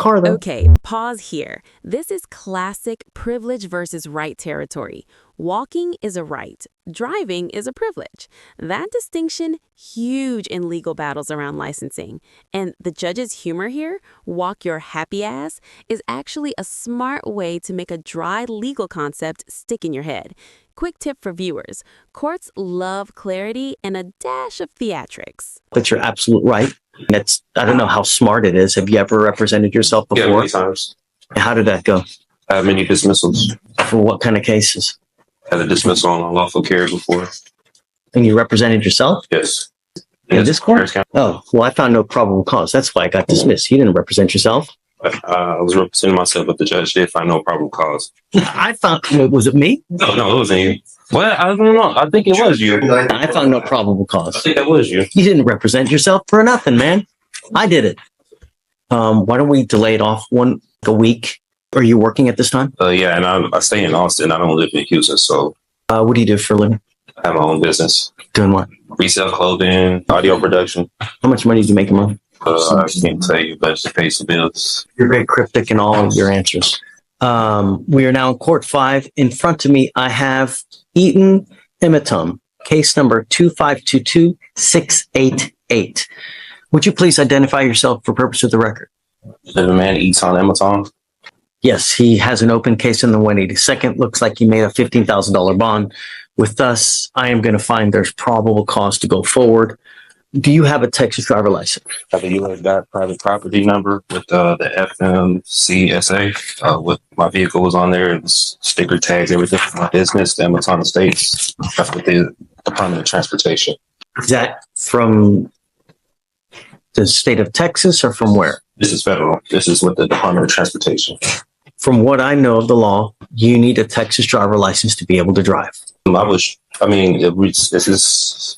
car though. Okay, pause here. This is classic privilege versus right territory. Walking is a right. Driving is a privilege. That distinction, huge in legal battles around licensing. And the judge's humor here, walk your happy ass, is actually a smart way to make a dry legal concept stick in your head. Quick tip for viewers. Courts love clarity and a dash of theatrics. That's your absolute right. I don't know how smart it is. Have you ever represented yourself before? Yeah, many times. How did that go? I have many dismissals. For what kind of cases? I had a dismissal on unlawful carry before. And you represented yourself? Yes. In this court? Oh, well, I found no probable cause. That's why I got dismissed. You didn't represent yourself. I was representing myself, but the judge did find no probable cause. I found, was it me? No, it wasn't you. Well, I don't know. I think it was you. I found no probable cause. I think that was you. You didn't represent yourself for nothing, man. I did it. Why don't we delay it off a week? Are you working at this time? Yeah, and I stay in Austin. I don't live in Houston, so. What do you do for a living? I have my own business. Doing what? Resell clothing, audio production. How much money do you make a month? I can't tell you, but it pays the bills. You're very cryptic in all of your answers. We are now in Court 5. In front of me, I have Eaton Imitum, case number 2522688. Would you please identify yourself for purpose of the record? The man eats on Amazon. Yes, he has an open case in the 182nd. Looks like he made a $15,000 bond. With us, I am going to find there's probable cause to go forward. Do you have a Texas driver license? I have a U.S. private property number with the FMCSA. With my vehicle was on there. It was sticker tags, everything for my business, the Amazon Estates. That's with the Department of Transportation. Is that from the state of Texas or from where? This is federal. This is with the Department of Transportation. From what I know of the law, you need a Texas driver license to be able to drive. This is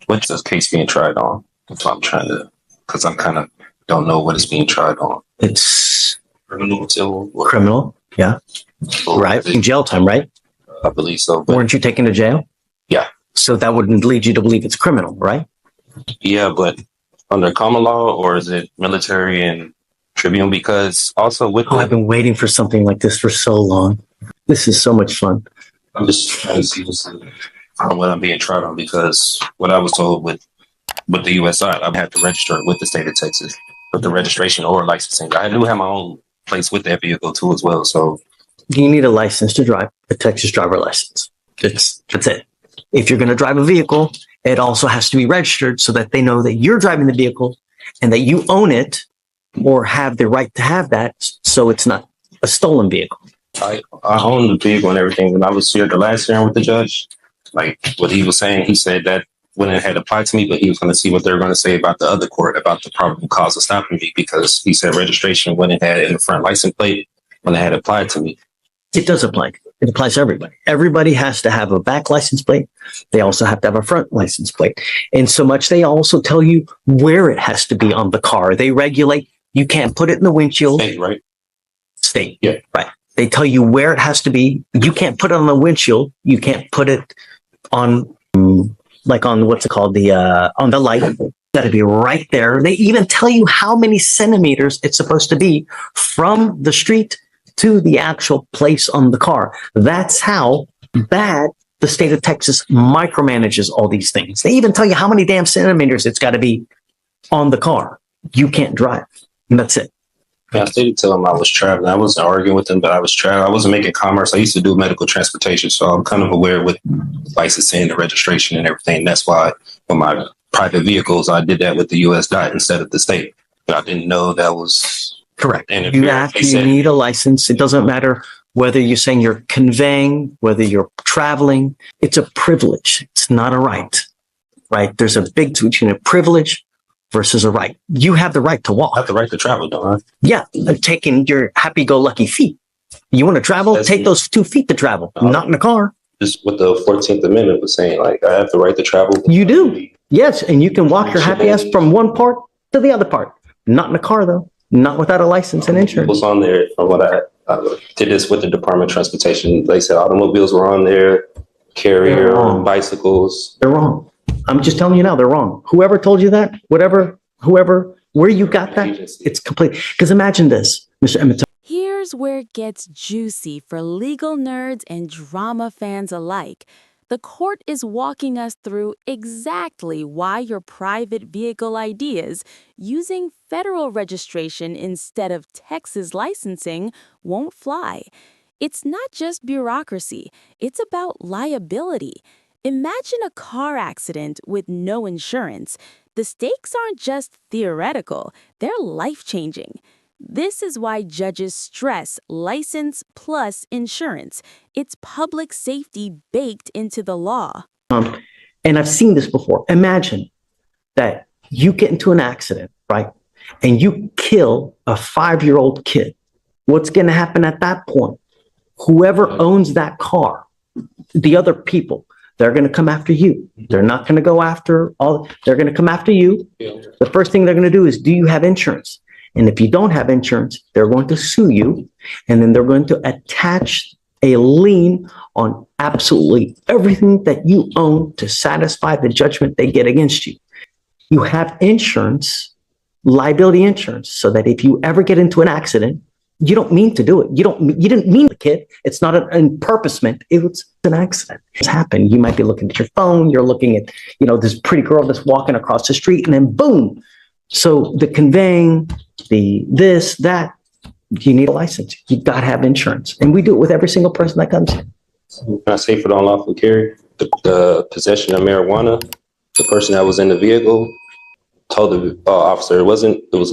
what's this case being tried on? That's what I'm trying to, because I kind of don't know what it's being tried on. It's Criminal, civil, criminal, yeah. Right, in jail time, right? I believe so. Weren't you taken to jail? Yeah. So that wouldn't lead you to believe it's criminal, right? Yeah, but under common law, or is it military and tribunal? Because also with I've been waiting for something like this for so long. This is so much fun. I'm just trying to see what I'm being tried on, because what I was told with the U.S. side, I have to register with the state of Texas with the registration or licensing. I do have my own place with that vehicle too as well. So you need a license to drive, a Texas driver license. That's it. If you're going to drive a vehicle, it also has to be registered so that they know that you're driving the vehicle and that you own it or have the right to have that, so it's not a stolen vehicle. I own the vehicle and everything. When I was here the last hearing with the judge, like what he was saying, he said that when it had applied to me, but he was going to see what they were going to say about the other court, about the probable cause of stopping me, because he said registration when it had in the front license plate, when it had applied to me. It does apply. It applies to everybody. Everybody has to have a back license plate. They also have to have a front license plate. And so much, they also tell you where it has to be on the car. They regulate. You can't put it in the windshield. State, right? State. Yeah. Right. They tell you where it has to be. You can't put it on the windshield. You can't put it on, like on what's it called? On the light. It's got to be right there. They even tell you how many centimeters it's supposed to be from the street to the actual place on the car. That's how bad the state of Texas micromanages all these things. They even tell you how many damn centimeters it's got to be on the car. You can't drive. And that's it. Yeah, I did tell him I was traveling. I wasn't arguing with him, but I was traveling. I wasn't making commerce. I used to do medical transportation, so I'm kind of aware with licensing, the registration, and everything. That's why for my private vehicles, I did that with the U.S. DOT instead of the state. But I didn't know that was correct. You need a license. It doesn't matter whether you're saying you're conveying, whether you're traveling. It's a privilege. It's not a right. Right? There's a big difference between a privilege versus a right. You have the right to walk. I have the right to travel, don't I? Yeah, taking your happy-go-lucky feet. You want to travel? Take those 2 feet to travel, not in a car. Just what the 14th Amendment was saying, like, I have the right to travel. You do. Yes, and you can walk your happy ass from one part to the other part. Not in a car, though. Not without a license and insurance. What's on there from what I did this with the Department of Transportation. They said automobiles were on there, carrier, bicycles. They're wrong. I'm just telling you now, they're wrong. Whoever told you that, whoever Where you got that, it's complete. Because imagine this, Mr. Emmett. Here's where it gets juicy for legal nerds and drama fans alike. The court is walking us through exactly why your private vehicle ideas using federal registration instead of Texas licensing won't fly. It's not just bureaucracy, it's about liability. Imagine a car accident with no insurance. The stakes aren't just theoretical, they're life-changing. This is why judges stress license plus insurance. It's public safety baked into the law. And I've seen this before. Imagine that you get into an accident, right? And you kill a 5-year-old kid. What's going to happen at that point? Whoever owns that car, the other people, they're going to come after you. They're not going to go after they're going to come after you. The first thing they're going to do is, do you have insurance? And if you don't have insurance, they're going to sue you. And then they're going to attach a lien on absolutely everything that you own to satisfy the judgment they get against you. You have insurance, liability insurance, so that if you ever get into an accident, you don't mean to do it. You didn't mean the kid. It's not an purposement. It was an accident. It's happened. You might be looking at your phone. You're looking at, this pretty girl that's walking across the street, and then boom. So the conveying, this, that, you need a license. You've got to have insurance. And we do it with every single person that comes in. Can I say for the unlawful carry, the possession of marijuana, the person that was in the vehicle told the officer it was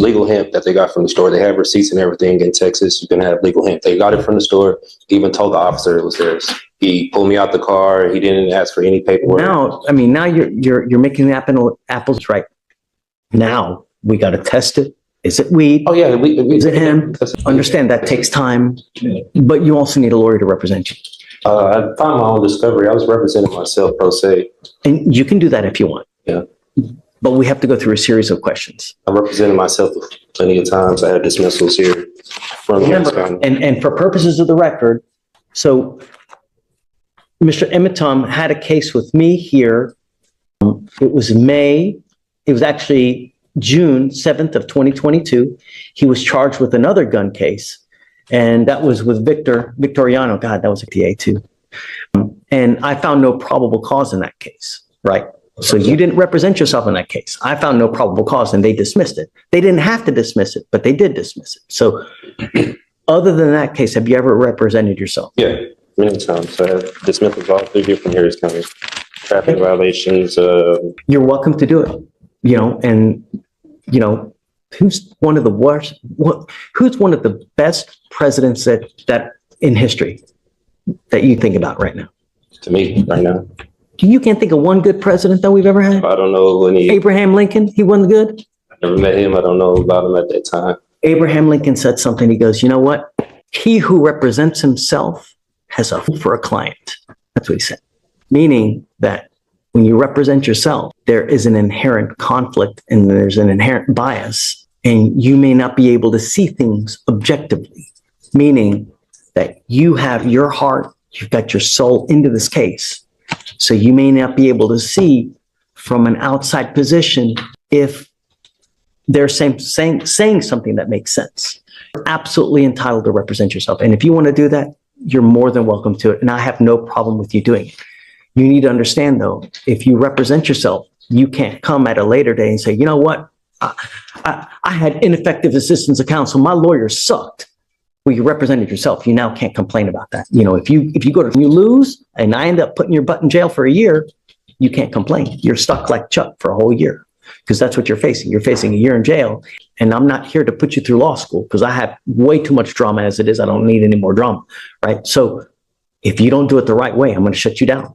legal hemp that they got from the store. They have receipts and everything in Texas. You can have legal hemp. They got it from the store. He even told the officer it was theirs. He pulled me out the car. He didn't ask for any paperwork. Now you're making the apples right. Now we got to test it. Is it weed? Oh yeah, is it hemp? Understand that takes time, but you also need a lawyer to represent you. I found my own discovery. I was representing myself pro se. And you can do that if you want. Yeah. But we have to go through a series of questions. I represented myself plenty of times. I had dismissals here from and for purposes of the record, so Mr. Emitom had a case with me here. It was actually June 7th of 2022. He was charged with another gun case, and that was with Victoriano. God, that was a PA too. And I found no probable cause in that case, right? So you didn't represent yourself in that case. I found no probable cause and they dismissed it. They didn't have to dismiss it, but they did dismiss it. So other than that case, have you ever represented yourself? Yeah, many times. I have dismissals all 3 different Harris counties. Traffic violations. You're welcome to do it, who's one of the worst, who's one of the best presidents that in history that you think about right now? To me, right now. You can't think of one good president that we've ever had? I don't know any. Abraham Lincoln, he wasn't good? I never met him. I don't know about him at that time. Abraham Lincoln said something. He goes, you know what? He who represents himself has a fool for a client. That's what he said. Meaning that when you represent yourself, there is an inherent conflict and there's an inherent bias, and you may not be able to see things objectively. Meaning that you have your heart, you've got your soul into this case. So you may not be able to see from an outside position if they're saying something that makes sense. You're absolutely entitled to represent yourself. And if you want to do that, you're more than welcome to it. And I have no problem with you doing it. You need to understand, though, if you represent yourself, you can't come at a later day and say, you know what? I had ineffective assistance of counsel. My lawyer sucked. Well, you represented yourself. You now can't complain about that. If you lose and I end up putting your butt in jail for a year, you can't complain. You're stuck like Chuck for a whole year because that's what you're facing. You're facing a year in jail. And I'm not here to put you through law school because I have way too much drama as it is. I don't need any more drama, right? So if you don't do it the right way, I'm going to shut you down,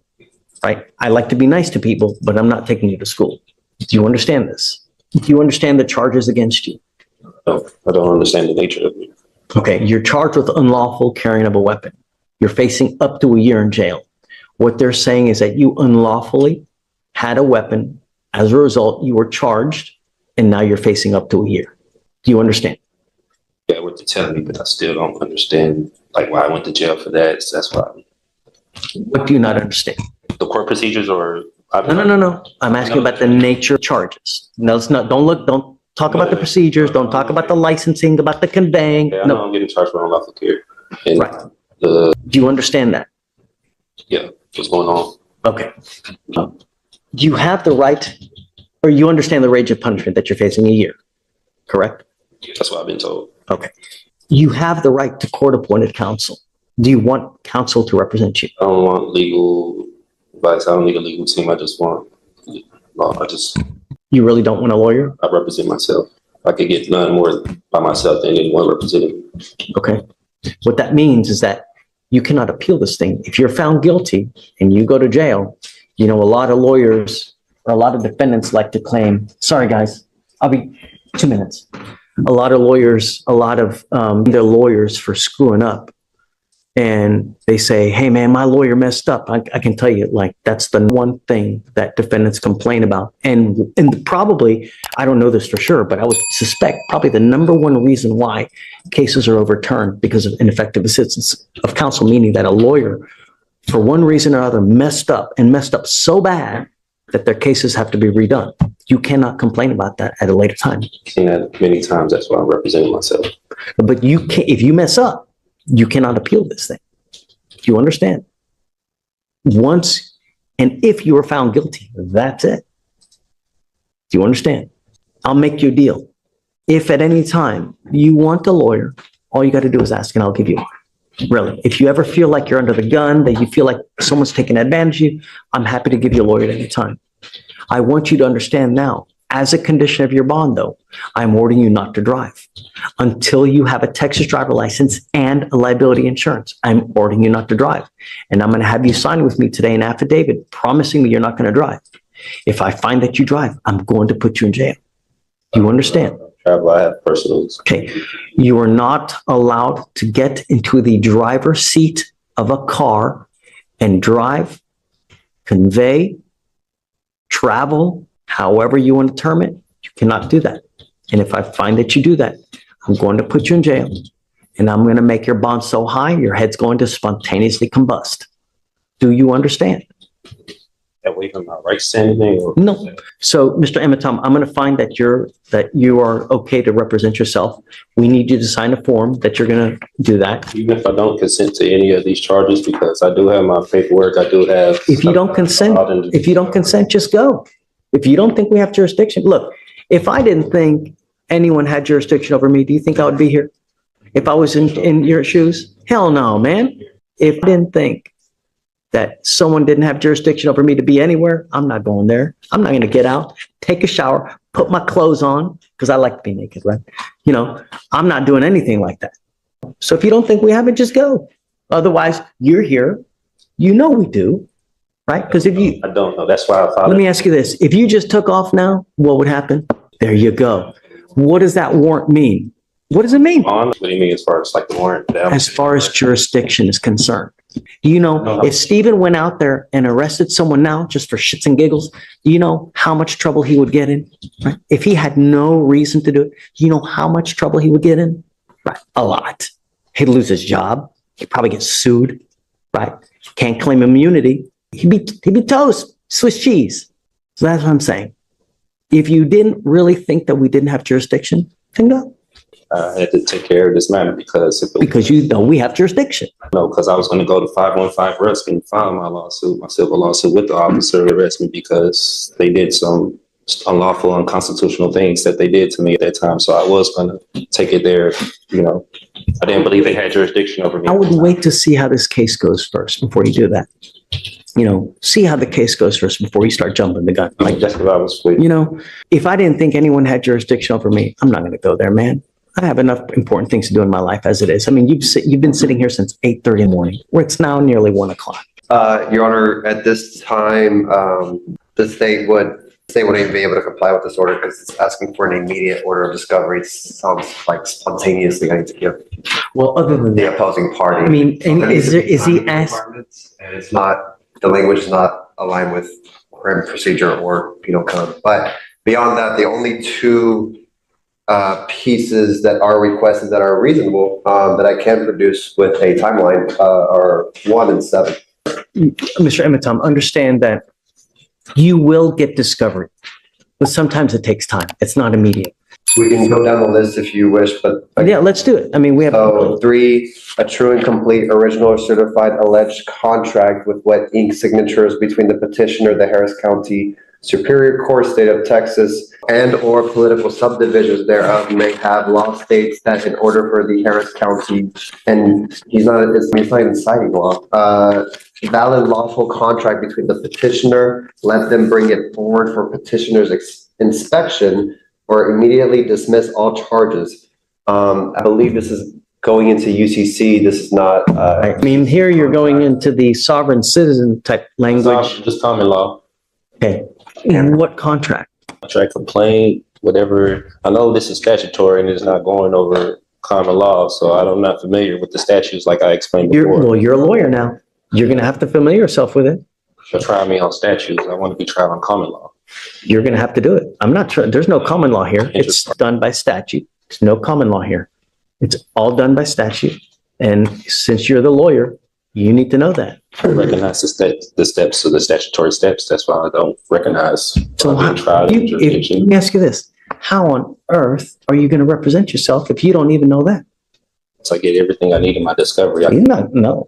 right? I like to be nice to people, but I'm not taking you to school. Do you understand this? Do you understand the charges against you? No, I don't understand the nature of it. Okay, you're charged with unlawful carrying of a weapon. You're facing up to a year in jail. What they're saying is that you unlawfully had a weapon. As a result, you were charged, and now you're facing up to a year. Do you understand? Yeah, what you're telling me, but I still don't understand why I went to jail for that. So that's why. What do you not understand? The court procedures or... No. I'm asking about the nature of charges. No, it's not. Don't talk about the procedures. Don't talk about the licensing, about the conveying. Yeah, I know I'm getting charged for unlawful care. And Right. Do you understand that? Yeah, what's going on? Okay. You have the right, or you understand the range of punishment that you're facing a year, correct? That's what I've been told. Okay. You have the right to court-appointed counsel. Do you want counsel to represent you? I don't want legal advice. I don't need a legal team. I just want law. You really don't want a lawyer? I represent myself. I could get none more by myself than anyone representing me. Okay. What that means is that you cannot appeal this thing. If you're found guilty and you go to jail, you know, a lot of lawyers or a lot of defendants like to claim, sorry guys, I'll be 2 minutes. A lot of lawyers, they're lawyers for screwing up. And they say, hey man, my lawyer messed up. I can tell you, like, that's the one thing that defendants complain about. And probably, I don't know this for sure, but I would suspect probably the number one reason why cases are overturned because of ineffective assistance of counsel, meaning that a lawyer, for one reason or other, messed up so bad that their cases have to be redone. You cannot complain about that at a later time. I've seen that many times. That's why I'm representing myself. But you can't, if you mess up, you cannot appeal this thing. Do you understand? Once, and if you are found guilty, that's it. Do you understand? I'll make you a deal. If at any time you want a lawyer, all you got to do is ask and I'll give you one. Really. If you ever feel like you're under the gun, that you feel like someone's taking advantage of you, I'm happy to give you a lawyer at any time. I want you to understand now, as a condition of your bond, though, I'm ordering you not to drive until you have a Texas driver license and a liability insurance. I'm ordering you not to drive. And I'm going to have you sign with me today an affidavit promising me you're not going to drive. If I find that you drive, I'm going to put you in jail. Do you understand? I have personals. Okay. You are not allowed to get into the driver's seat of a car and drive, convey, travel, however you want to term it. You cannot do that. And if I find that you do that, I'm going to put you in jail and I'm going to make your bond so high, your head's going to spontaneously combust. Do you understand? That way from my right standing? Or no. So, Mr. Ematom, I'm going to find that you are okay to represent yourself. We need you to sign a form that you're going to do that. Even if I don't consent to any of these charges, because I do have my paperwork, I do have. If you don't consent, just go. If you don't think we have jurisdiction, look, if I didn't think anyone had jurisdiction over me, do you think I would be here? If I was in your shoes? Hell no, man. If I didn't think that someone didn't have jurisdiction over me to be anywhere, I'm not going there. I'm not going to get out, take a shower, put my clothes on, because I like to be naked, right? You know, I'm not doing anything like that. So if you don't think we have it, just go. Otherwise, you're here. You know we do, right? Because if you... I don't know. That's why I thought... Let me ask you this. If you just took off now, what would happen? There you go. What does that warrant mean? What does it mean? What do you mean as far as like the warrant? As far as jurisdiction is concerned. Do you know, if Stephen went out there and arrested someone now just for shits and giggles, do you know how much trouble he would get in? Right? If he had no reason to do it, do you know how much trouble he would get in? Right. A lot. He'd lose his job. He'd probably get sued. Right. Can't claim immunity. He'd be toast. Swiss cheese. So that's what I'm saying. If you didn't really think that we didn't have jurisdiction, then go. I had to take care of this matter because you know we have jurisdiction. No, because I was going to go to 515 Rusk and file my lawsuit, my civil lawsuit with the officer who arrested me because they did some unlawful, unconstitutional things that they did to me at that time. So I was going to take it there. You know, I didn't believe they had jurisdiction over me. I would wait to see how this case goes first before you do that. You know, see how the case goes first before you start jumping the gun. Like that's what I was waiting. You know, if I didn't think anyone had jurisdiction over me, I'm not going to go there, man. I have enough important things to do in my life as it is. I mean, you've been sitting here since 8:30 in the morning, where it's now nearly 1 o'clock. Your Honor, at this time, the state wouldn't even be able to comply with this order because it's asking for an immediate order of discovery. It sounds like spontaneously going to give. Well, other than the opposing party. I mean, and is he asked? And it's not, the language is not aligned with crime procedure or penal code. But beyond that, the only two pieces that are requested that are reasonable that I can produce with a timeline are 1 and 7. Mr. Ematom, understand that you will get discovery, but sometimes it takes time. It's not immediate. We can go down the list if you wish, but. Yeah, let's do it. I mean, we have. So 3, a true and complete original or certified alleged contract with wet ink signatures between the petitioner, the Harris County Superior Court, State of Texas, and or political subdivisions thereof may have law states that in order for the Harris County, and he's not even citing law, valid lawful contract between the petitioner, let them bring it forward for petitioner's inspection or immediately dismiss all charges. I believe this is going into UCC. This is not. I mean, here you're going into the sovereign citizen type language. Just common law. Okay. What contract? Contract complaint, whatever. I know this is statutory and it's not going over common law, so I'm not familiar with the statutes like I explained before. Well, you're a lawyer now. You're going to have to familiar yourself with it. You're trying me on statutes. I want to be tried on common law. You're going to have to do it. I'm not sure. There's no common law here. It's done by statute. There's no common law here. It's all done by statute. And since you're the lawyer, you need to know that. I recognize the steps of the statutory steps. That's why I don't recognize. So let me ask you this. How on earth are you going to represent yourself if you don't even know that? So I get everything I need in my discovery.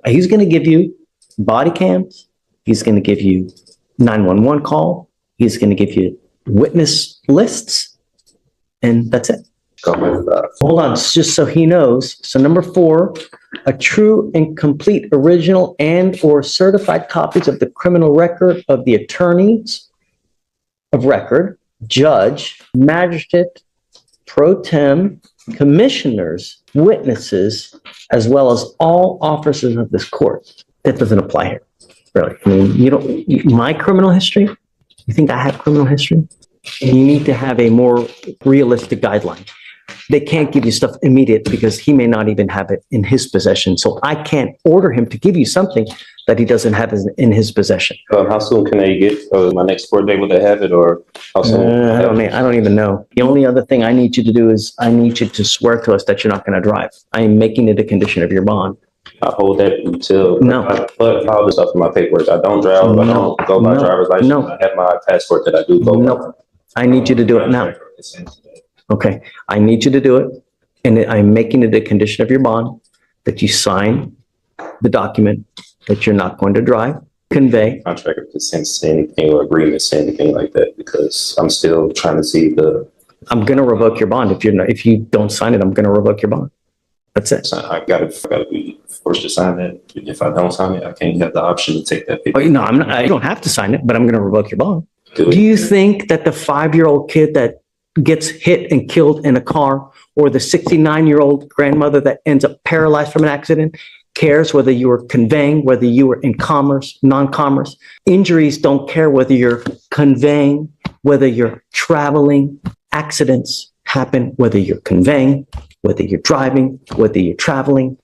He's going to give you body cams. He's going to give you 911 call. He's going to give you witness lists. And that's it. Hold on, just so he knows. So number 4, a true and complete original and or certified copies of the criminal record of the attorneys of record, judge, magistrate, pro tem, commissioners, witnesses, as well as all officers of this court. That doesn't apply here, really. I mean, my criminal history, you think I have criminal history? You need to have a more realistic guideline. They can't give you stuff immediate because he may not even have it in his possession. So I can't order him to give you something that he doesn't have in his possession. How soon can they get my next court date? Will they have it, or how soon? I don't even know. The only other thing I need you to do is I need you to swear to us that you're not going to drive. I am making it a condition of your bond. I hold that until I put all this stuff in my paperwork. I don't drive. I don't go by driver's license. I have my passport that I do go by. I need you to do it now. Okay, I need you to do it, and I'm making it a condition of your bond that you sign the document that you're not going to drive, convey. Contract doesn't say anything or agreement say anything like that because I'm still trying to see I'm going to revoke your bond if you don't sign it. I'm going to revoke your bond. That's it. I gotta be forced to sign that. If I don't sign it, I can't have the option to take that paper. Oh, no, I'm not. I don't have to sign it, but I'm going to revoke your bond. Do you think that the 5-year-old kid that gets hit and killed in a car, or the 69-year-old grandmother that ends up paralyzed from an accident, cares whether you were conveying, whether you were in commerce, non-commerce? Injuries don't care whether you're conveying, whether you're traveling. Accidents happen whether you're conveying, whether you're driving, whether you're traveling.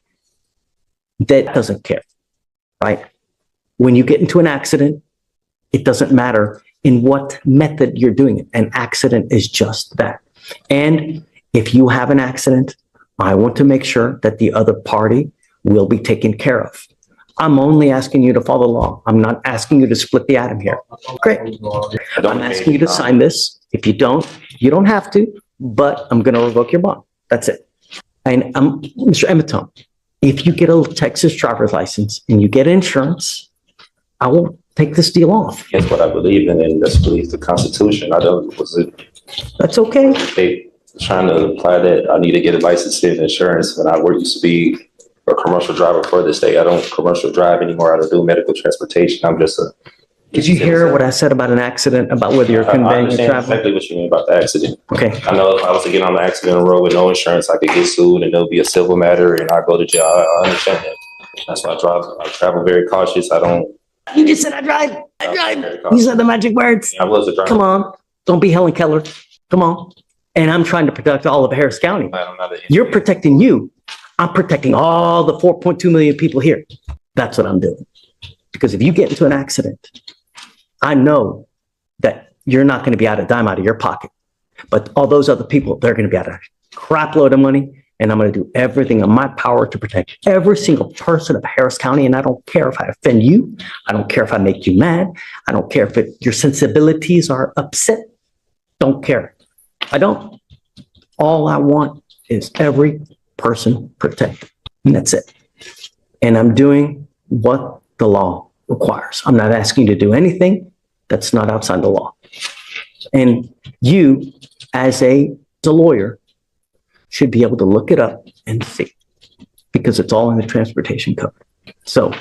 That doesn't care, right? When you get into an accident, it doesn't matter in what method you're doing it. An accident is just that. And if you have an accident, I want to make sure that the other party will be taken care of. I'm only asking you to follow the law. I'm not asking you to split the atom here. Great. I'm asking you to sign this. If you don't have to, but I'm going to revoke your bond. That's it. And Mr. Emeton, if you get a Texas driver's license and you get insurance, I will take this deal off. That's what I believe in, and that's believe the Constitution. That's okay. They trying to apply that I need to get a license and insurance when I used to be a commercial driver for the state. I don't commercial drive anymore. I don't do medical transportation. I'm just a. Did you hear what I said about an accident, about whether you're conveying or traveling? Exactly what you mean about the accident. Okay. I know if I was to get on the accident road with no insurance, I could get sued and there'll be a civil matter and I go to jail. I understand that. That's why I travel very cautious. I don't. You just said I drive. I drive. You said the magic words. I was a driver. Come on. Don't be Helen Keller. Come on. And I'm trying to protect all of Harris County. You're protecting you. I'm protecting all the 4.2 million people here. That's what I'm doing. Because if you get into an accident, I know that you're not going to be out a dime out of your pocket. But all those other people, they're going to be out a crap load of money. And I'm going to do everything in my power to protect every single person of Harris County. And I don't care if I offend you. I don't care if I make you mad. I don't care if your sensibilities are upset. Don't care. I don't. All I want is every person protected. And that's it. And I'm doing what the law requires. I'm not asking you to do anything that's not outside the law. And you, as a lawyer, should be able to look it up and see, because it's all in the transportation code. So,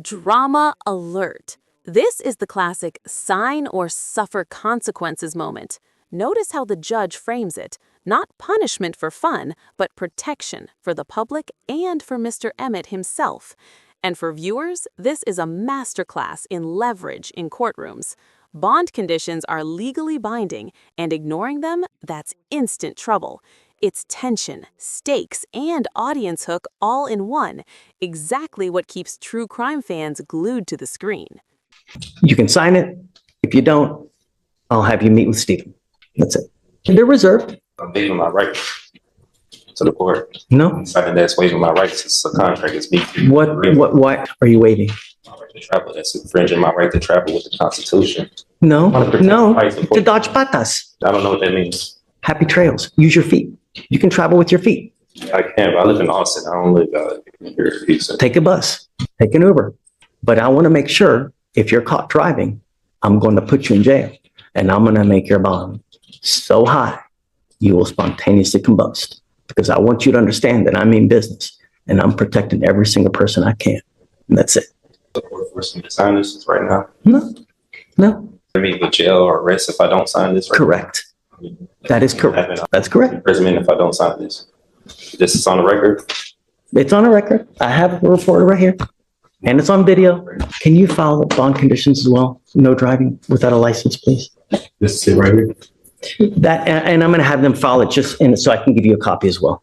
Drama alert. This is the classic sign or suffer consequences moment. Notice how the judge frames it. Not punishment for fun, but protection for the public and for Mr. Emmett himself. And for viewers, this is a masterclass in leverage in courtrooms. Bond conditions are legally binding, and ignoring them, that's instant trouble. It's tension, stakes, and audience hook all in one. Exactly what keeps true crime fans glued to the screen. you can sign it. If you don't, I'll have you meet with Stephen. That's it. And they're reserved. I'm waiving my right to the court. No. Signing that's waiving my rights. It's a contract. It's me. What are you waiving? My right to travel. That's infringing my right to travel with the Constitution. No, no. Rights of- To dodge patas. I don't know what that means. Happy trails. Use your feet. You can travel with your feet. I can, but I live in Austin. I don't live here in Houston. Take a bus. Take an Uber. But I want to make sure if you're caught driving, I'm going to put you in jail, and I'm going to make your bond so high you will spontaneously combust, because I want you to understand that I mean business and I'm protecting every single person I can. And that's it. The court forcing me to sign this right now. No. I mean, with jail or arrest if I don't sign this. Right Correct. now. That is correct. That's correct. Imprisonment if I don't sign this. This is on the record. It's on a record. I have a reporter right here, and it's on video. Can you file the bond conditions as well? No driving without a license, please. This is it right here. That, and I'm going to have them file it just in so I can give you a copy as well.